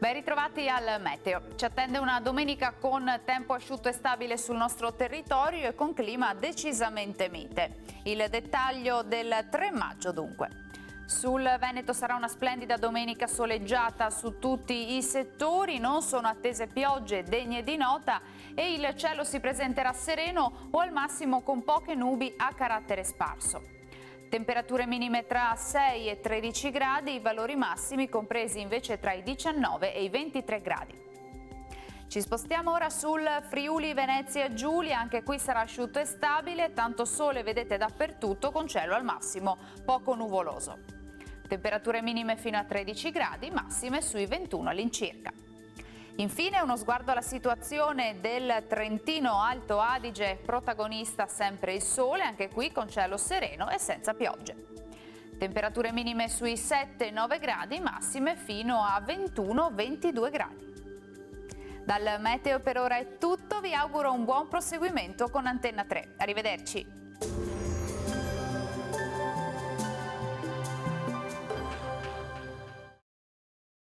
Ben ritrovati al meteo. Ci attende una domenica con tempo asciutto e stabile sul nostro territorio e con clima decisamente mite. Il dettaglio del 3 maggio dunque. Sul Veneto sarà una splendida domenica soleggiata su tutti i settori, non sono attese piogge degne di nota e il cielo si presenterà sereno o al massimo con poche nubi a carattere sparso. Temperature minime tra 6 e 13 gradi, i valori massimi compresi invece tra i 19 e i 23 gradi. Ci spostiamo ora sul Friuli Venezia Giulia, anche qui sarà asciutto e stabile, tanto sole vedete dappertutto con cielo al massimo poco nuvoloso. Temperature minime fino a 13 gradi, massime sui 21 all'incirca. Infine uno sguardo alla situazione del Trentino Alto Adige, protagonista sempre il sole, anche qui con cielo sereno e senza piogge. Temperature minime sui 7-9 gradi, massime fino a 21-22 gradi. Dal meteo per ora è tutto, vi auguro un buon proseguimento con Antenna 3. Arrivederci.